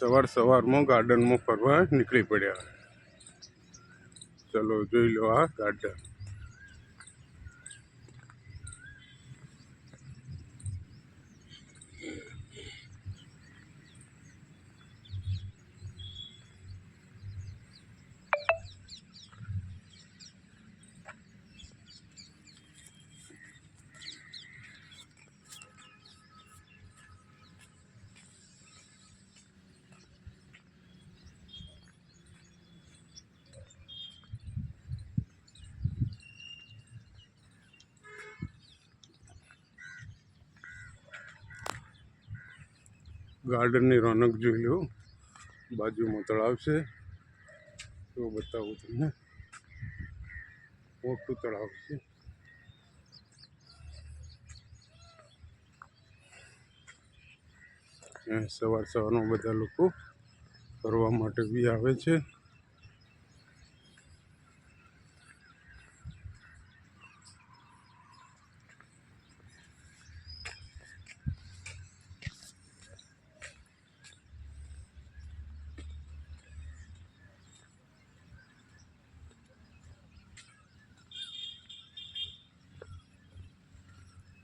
સવારમાં ગાર્ડનમાં ફરવા નીકળી પડ્યા. ચલો જોઈ લો આ ગાર્ડન. ગાર્ડનની રોનક જોઈ લો. બાજુમાં તળાવ છે, તો બતાવું તમને. મોટું તળાવ છે. સવારમાં બધા લોકો ફરવા માટે બી આવે છે.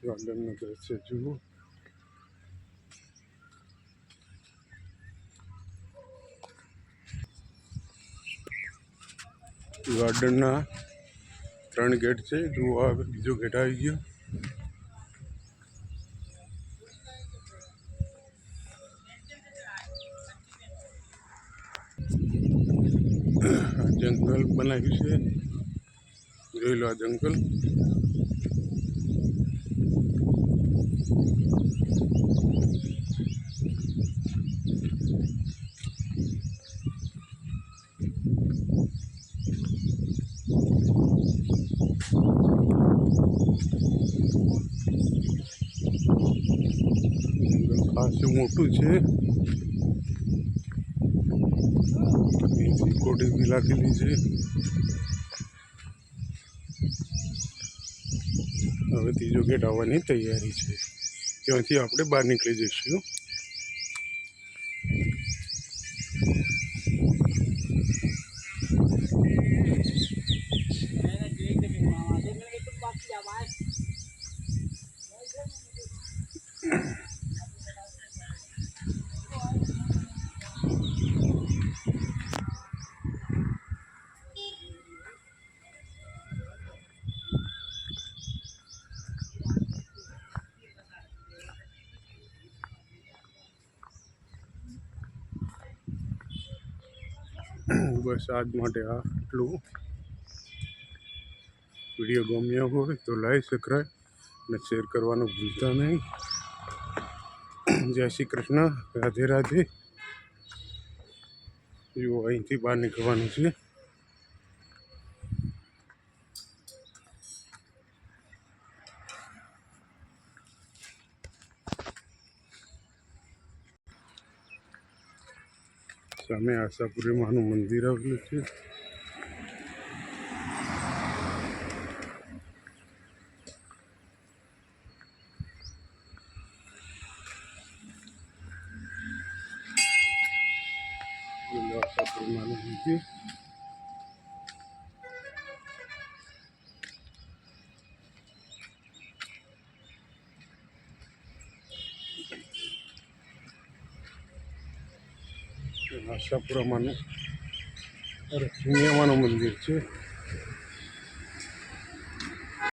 ગાર્ડનનું દ્રશ્ય જુઓ. ગાર્ડનના 3 ગેટ છે. જુઓ, આ બીજો ગેટ આવી ગયો. જંગલ બનાવ્યું છે, જોઈ લો આ જંગલ. ખાસું મોટું છે. સિક્યોરિટી બી લાગેલી છે. હવે ત્રીજો ગેટ આવવાની તૈયારી છે. ત્યાંથી આપણે બહાર નીકળી જઈશું. બસ આજ માટે આટલું. વિડીયો ગમ્યો હોય તો લાઈક, સબસ્ક્રાઈબ અને શેર કરવાનું ભૂલતા નહીં. જય શ્રી કૃષ્ણ, રાધે રાધે. જુઓ, અહીંથી બહાર નીકળવાનું છે. સામે આશાપુરી માનું મંદિર આવેલું છે. આશાપુરી માનું મંદિર. આશાપુરા માનું, અરે સિંધિયામાનું મંદિર છે.